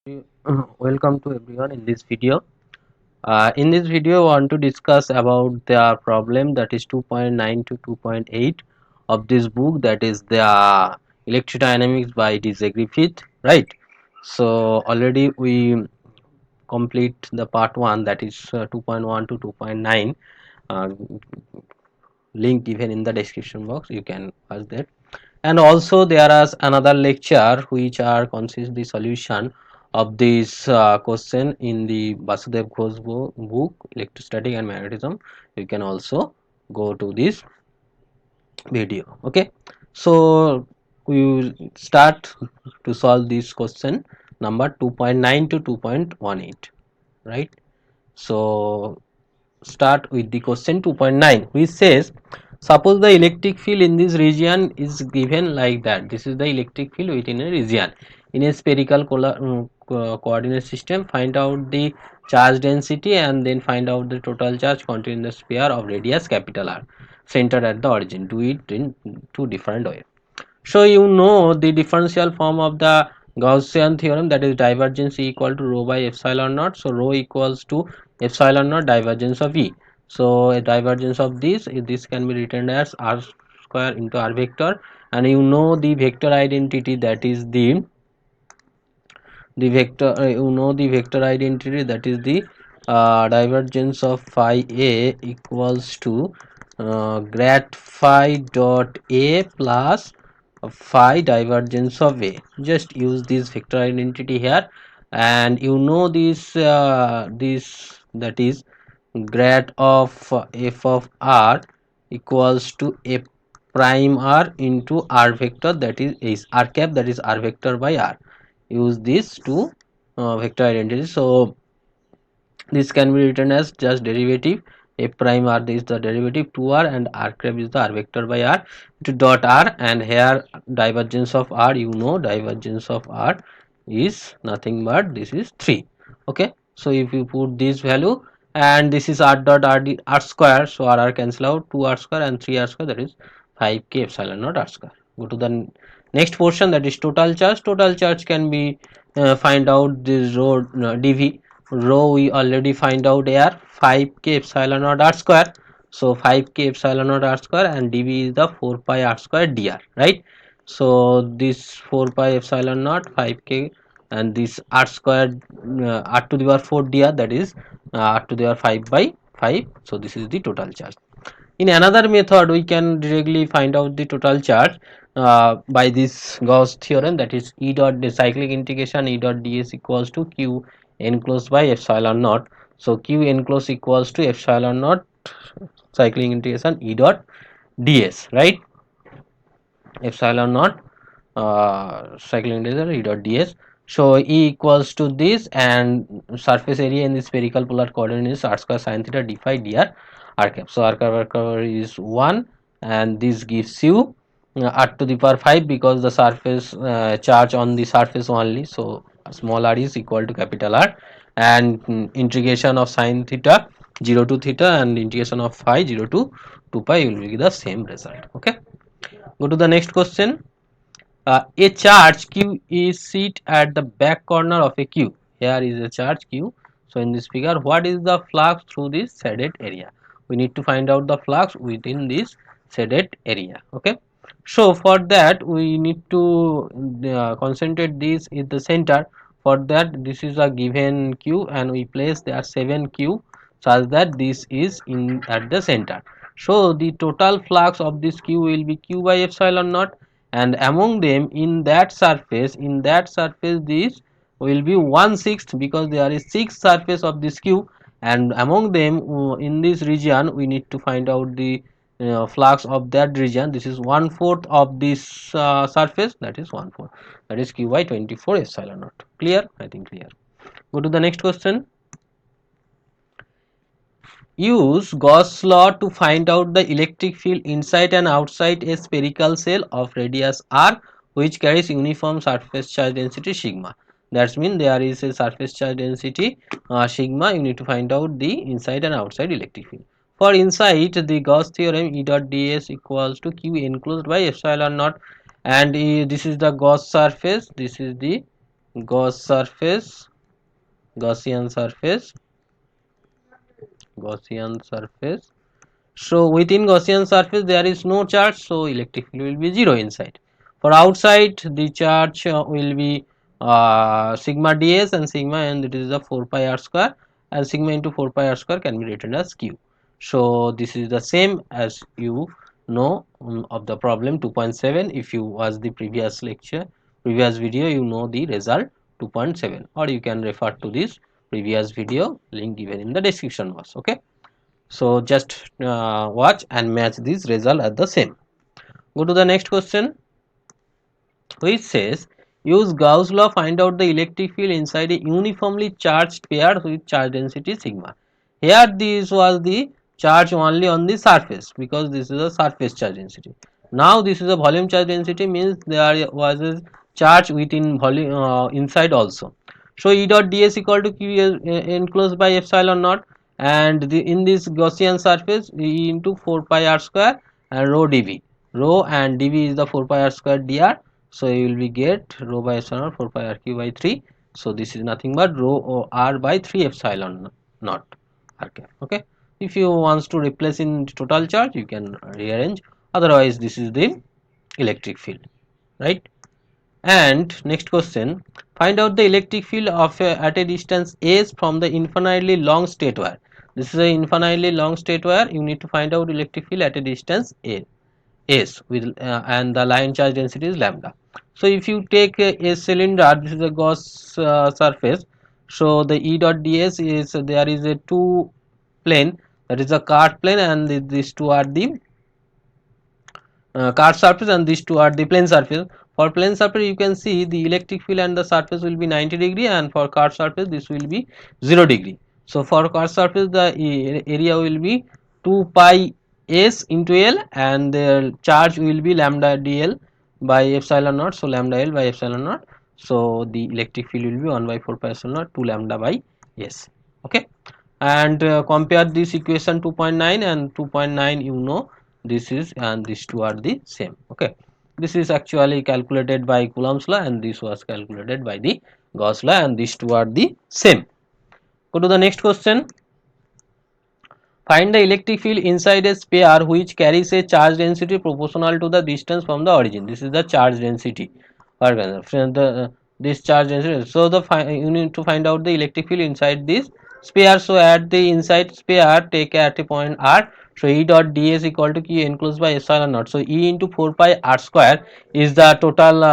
Welcome to everyone in this video. I want to discuss about the problem that is 2.9 to 2.8 of this book, that is the electrodynamics by DJ Griffith, right? So already we complete the part 1, that is 2.1 to 2.9. uh, Link given in the description box, you can watch that. And also there is another lecture which are consist the solution of this question in the Vasudev Ghosh book Electrostatic and Magnetism. You can also go to this video. Okay, so we will start to solve this question number 2.9 to 2.18, right? So start with the question 2.9, which says, suppose the electric field in this region is given like that. This is the electric field within a region in a spherical coordinate system. Find out the charge density and then find out the total charge contained in the sphere of radius capital R centered at the origin. Do it in two different ways. So you know the differential form of the Gaussian theorem, that is divergence E equal to rho by epsilon naught. So rho equals to epsilon naught divergence of E. So a divergence of this can be written as r square into r vector, and you know the vector identity, that is the vector you know the vector identity, that is the divergence of phi a equals to grad phi dot a plus phi divergence of a. Just use this vector identity here, and you know this that is grad of f of r equals to a prime r into r vector, that is r cap, that is r vector by r. Use these two vector identities. So this can be written as just derivative a prime r is the derivative 2r, and r cap is the r vector by r to dot r, and here divergence of r, you know divergence of r is nothing but this is 3. Okay, so if you put this value, and this is r dot r square, so r cancel out, 2r square and 3r square, that is 5k epsilon naught r square. Go to the next portion, that is total charge. Total charge can be find out this rho dv. Rho we already find out here, 5k epsilon naught r square. So 5k epsilon naught r square, and dv is the 4 pi r square dr, right? So this 4 pi epsilon naught 5k, and this r square r to the power 4 dr, that is r to the power 5 by 5. So this is the total charge. In another method, we can directly find out the total charge by this Gauss theorem, that is E dot the cyclic integration E dot ds equals to q enclosed by epsilon naught. So q enclosed equals to epsilon naught cyclic integration E dot ds, right? Epsilon naught cyclic integration E dot ds. So E equals to this, and surface area in the spherical polar coordinate is r square sin theta d phi dr r cap. So r cap is 1, and this gives you r to the power 5, because the surface charge on the surface only. So small r is equal to capital R, and integration of sin theta 0 to theta and integration of phi 0 to 2 pi will be the same result. Okay, go to the next question. A charge q is sit at the back corner of a cube. Here is a charge q. So in this figure, what is the flux through this shaded area? We need to find out the flux within this shaded area. Okay, so for that we need to concentrate this in the center. For that, this is a given q, and we place there 7q such that this is in at the center. So the total flux of this q will be q by epsilon naught, and among them in that surface this will be 1/6, because there is 6 surface of this cube, and among them in this region we need to find out the flux of that region. This is 1/4 of this surface, that is 1/4, that is q by 24 epsilon naught. Clear? I think clear. Go to the next question. Use Gauss law to find out the electric field inside and outside a spherical shell of radius r, which carries uniform surface charge density sigma. That means there is a surface charge density sigma. You need to find out the inside and outside electric field. For inside, the Gauss theorem E dot ds equals to q enclosed by epsilon naught, and this is the Gauss surface. This is the Gauss surface, Gaussian surface, Gaussian surface. So within Gaussian surface there is no charge, so electric field will be 0 inside. For outside the charge will be sigma ds and sigma, and it is the 4 pi r square, and sigma into 4 pi r square can be written as q. So this is the same as you know of the problem 2.7. If you watch the previous lecture, previous video, you know the result 2.7, or you can refer to this previous video, link given in the description box. Okay. So just watch and match these result at the same. Go to the next question, which says use Gauss law, find out the electric field inside a uniformly charged pair with charge density sigma. Here this was the charge only on the surface, because this is a surface charge density. Now this is a volume charge density, means there was a charge within volume inside also. So E dot ds equal to q enclosed by epsilon naught, and in this Gaussian surface E into 4 pi r square and rho dv. Rho and dv is the 4 pi r square dr. So you will be get rho by epsilon 4 pi r cube by 3. So this is nothing but rho r by 3 epsilon naught r cap. Okay. If you want to replace in total charge, you can rearrange. Otherwise, this is the electric field, right? And next question, find out the electric field of at a distance s from the infinitely long state wire. This is an infinitely long state wire. You need to find out electric field at a distance a s with and the line charge density is lambda. So if you take a cylinder, this is a Gauss surface. So the E dot ds is there is a two plane, that is a cart plane, and these two are the cart surface, and these two are the plane surface. For plane surface you can see the electric field and the surface will be 90 degree, and for cart surface this will be 0 degree. So for cart surface the area will be 2 pi s into L, and the charge will be lambda dl by epsilon naught, so lambda L by epsilon naught. So the electric field will be 1 by 4 pi epsilon naught 2 lambda by s. Okay. And compare this equation 2.9 and 2.9, you know this is, and these two are the same. Okay, this is actually calculated by Coulomb's law, and this was calculated by the Gauss law, and these two are the same. Go to the next question. Find the electric field inside a sphere which carries a charge density proportional to the distance from the origin. This is the charge density. This charge density. So you need to find out the electric field inside this sphere. So at the inside sphere, take at a point r. So E dot ds equal to q enclosed by epsilon naught. So E into 4 pi r square is the total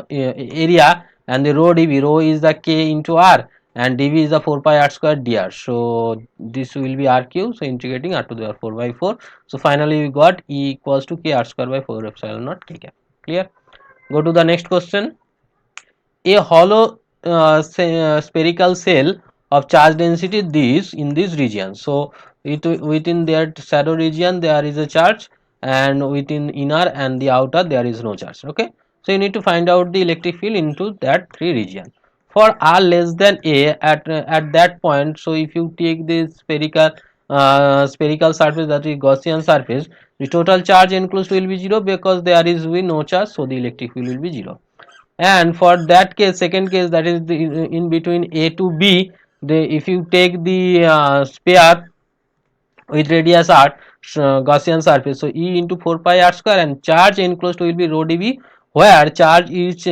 area, and the rho dv, rho is the k into r, and dv is the 4 pi r square dr. So this will be r cube, so integrating r to the 4 by 4. So finally we got E equals to k r square by 4 epsilon naught k cap. Clear? Go to the next question. A hollow spherical shell of charge density this in this region. So within that shadow region there is a charge, and within inner and the outer there is no charge. Okay, so you need to find out the electric field into that three region. For r less than a at that point, so if you take this spherical surface, that is Gaussian surface, the total charge enclosed will be 0, because there is no charge, so the electric field will be 0. And for that case, second case, that is the in between a to b, if you take the sphere with radius r, Gaussian surface, so E into 4 pi r square, and charge enclosed will be rho dv, where charge is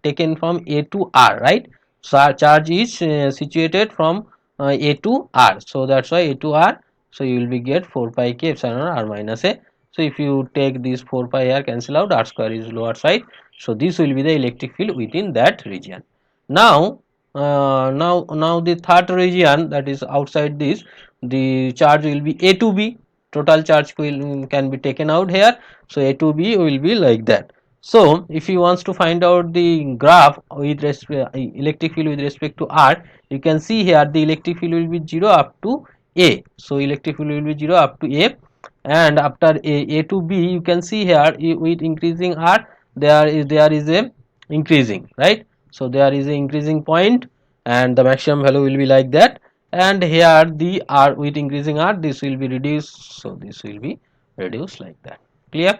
taken from a to r, right? So charge is situated from a to r, so that's why a to r. So you will be get 4 pi k epsilon r minus a. So if you take this 4 pi r cancel out, r square is lower side. So this will be the electric field within that region. Now now the third region, that is outside this, the charge will be a to b. Total charge will can be taken out here, so a to b will be like that. So if you wants to find out the graph with electric field with respect to r, you can see here the electric field will be 0 up to a. So electric field will be 0 up to a, and after a to b, you can see here with increasing r, there is a increasing, right? So there is a increasing point, and the maximum value will be like that. And here the r with increasing r, this will be reduced, so this will be reduced like that. Clear?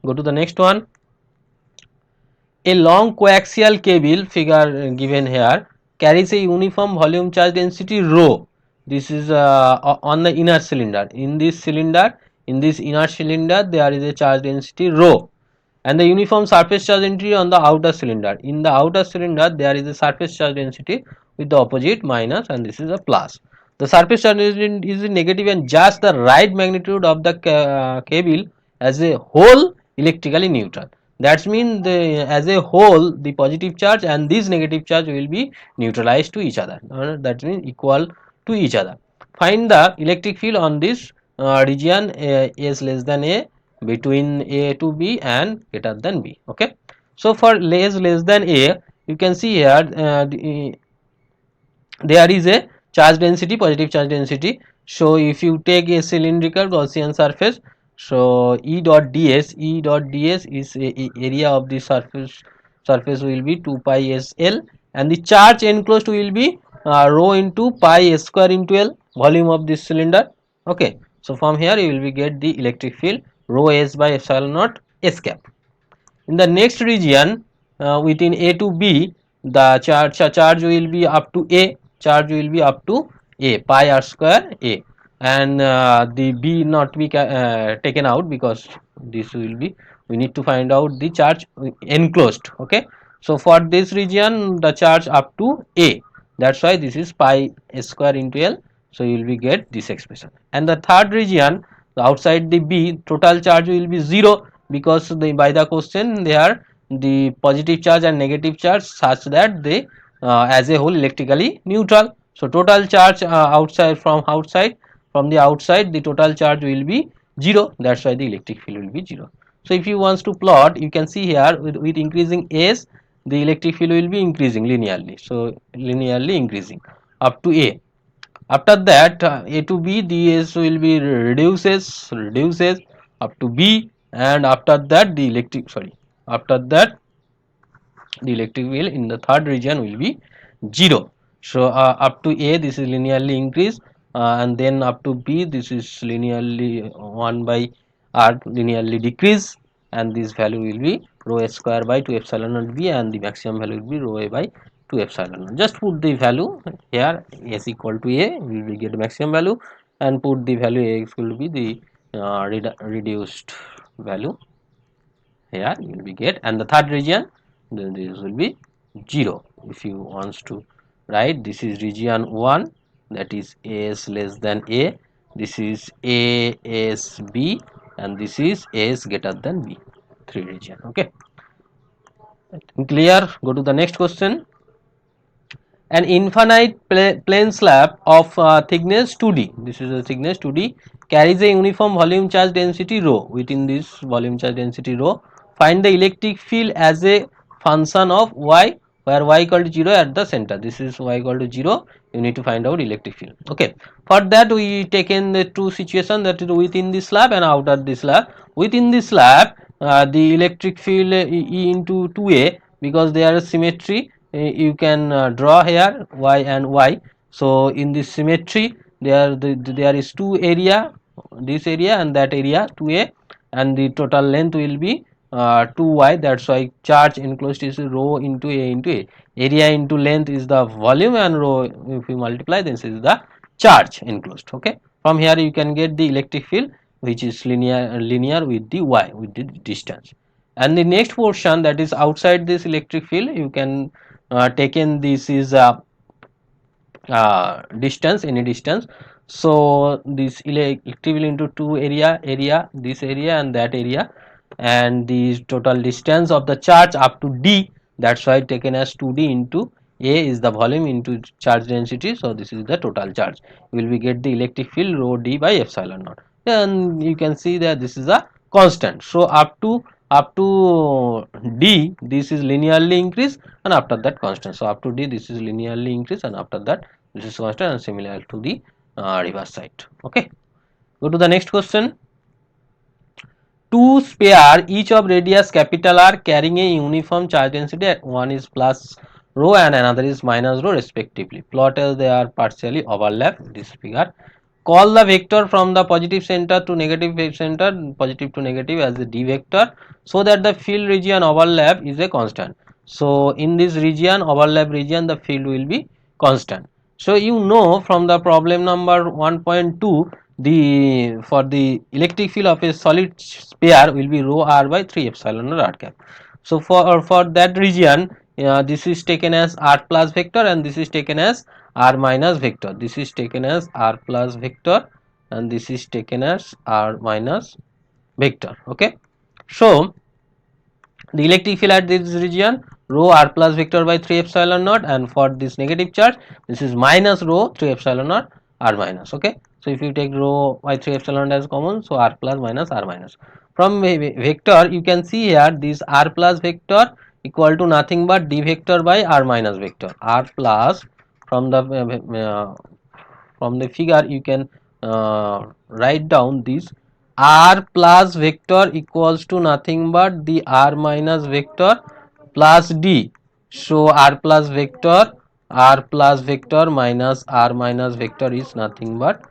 Go to the next one. A long coaxial cable, figure given here, carries a uniform volume charge density rho. This is on the inner cylinder. In this cylinder, in this inner cylinder, there is a charge density rho, and the uniform surface charge density on the outer cylinder. In the outer cylinder, there is a surface charge density with the opposite minus, and this is a plus. The surface charge density is negative, and just the right magnitude of the cable as a whole electrically neutral. That means as a whole the positive charge and this negative charge will be neutralized to each other. That means equal to each other. Find the electric field on this region is less than a, between a to b and greater than b. Okay, so for less than a, you can see here there is a charge density, positive charge density. So if you take a cylindrical Gaussian surface, so E dot ds is a area of the surface will be 2 pi s l, and the charge enclosed will be rho into pi s square into l, volume of this cylinder. Okay, so from here you will be get the electric field rho s by epsilon naught s cap. In the next region, within A to B, the charge will be up to A, charge will be up to A, pi r square A, and the B not be taken out, because this will be, we need to find out the charge enclosed. Okay, so for this region the charge up to A, that's why this is pi s square into L, so you will be get this expression. And the third region, outside the B, total charge will be 0, because by the question they are the positive charge and negative charge such that they as a whole electrically neutral. So total charge outside, from the outside the total charge will be 0, that's why the electric field will be 0. So if you want to plot, you can see here with increasing s the electric field will be increasing linearly, so linearly increasing up to A. After that A to B, ds will be reduces up to B, and after that the after that the electric field in the third region will be 0. So up to A this is linearly increase, and then up to B this is linearly 1 by r linearly decrease, and this value will be rho s square by 2 epsilon naught B, and the maximum value will be rho a by 2 epsilon naught. Just put the value here, s equal to A, we will get maximum value, and put the value A equal to be the reduced value here, you will be get. And the third region, then this will be 0. If you wants to write, this is region 1, that is as less than A, this is A S B, and this is as greater than B, 3 region. Okay, clear? Go to the next question. An infinite plane slab of thickness 2d, this is a thickness 2d, carries a uniform volume charge density rho. Within this volume charge density rho, find the electric field as a function of y, where y equal to 0 at the center. This is y equal to 0, you need to find out electric field. Okay, for that we taken the two situation, that is within the slab and outer the slab. Within the slab the electric field E into 2a, because there is symmetry, you can draw here y and y. So in this symmetry there is two area, this area and that area 2a, and the total length will be 2y, that's why charge enclosed is rho into a into a, area into length is the volume, and rho, if you multiply, this is the charge enclosed. Okay, from here you can get the electric field which is linear with the y, with the distance. And the next portion, that is outside this electric field, you can taken this is distance, any distance. So this electric field into two area, this area and that area, and the total distance of the charge up to d, that's why taken as 2d into a is the volume into charge density, so this is the total charge. You will be get the electric field rho d by epsilon naught, and you can see that this is a constant. So up to d this is linearly increase, and after that constant. So up to d this is linearly increase, and after that this is constant, and similar to the reverse side. Okay, go to the next question. Two sphere each of radius capital R carrying a uniform charge density, one is plus rho and another is minus rho respectively. Plot as they are partially overlap this figure. call the vector from the positive center to negative center, positive to negative, as a D vector, so that the field region overlap is a constant. So in this region, overlap region, the field will be constant. So you know from the problem number 1.2, the for the electric field of a solid sphere will be rho r by 3 epsilon r cap. So for that region, this is taken as r plus vector and this is taken as r minus vector. This is taken as r plus vector and this is taken as r minus vector. Okay. So the electric field at this region, rho r plus vector by 3 epsilon naught, and for this negative charge this is minus rho 3 epsilon naught r minus. Okay, so if you take rho by 3 epsilon as common, so r plus minus r minus. From vector you can see here this r plus vector equal to nothing but d vector by r minus vector. R plus, from the figure you can write down this r plus vector equals to nothing but the r minus vector plus d. So r plus vector minus r minus vector is nothing but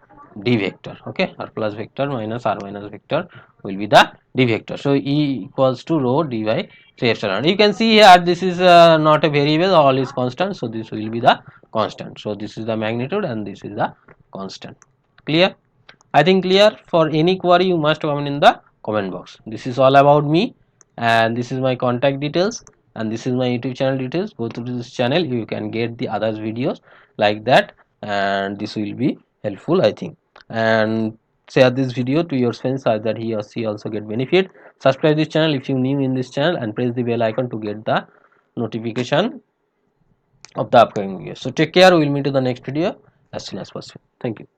d vector. Okay, r plus vector minus r minus vector will be the d vector. So E equals to rho d by 3 epsilon. You can see here this is not a variable, all is constant, so this will be the constant. So this is the magnitude and this is the constant. Clear? I think clear. For any query you must comment in the comment box. This is all about me and this is my contact details and this is my YouTube channel details. Go to this channel, you can get the others videos like that, and this will be helpful I think. And share this video to your friends so that he or she also get benefit. Subscribe this channel if you new in this channel and press the bell icon to get the notification of the upcoming video. So take care, we will meet in the next video as soon as possible. Thank you.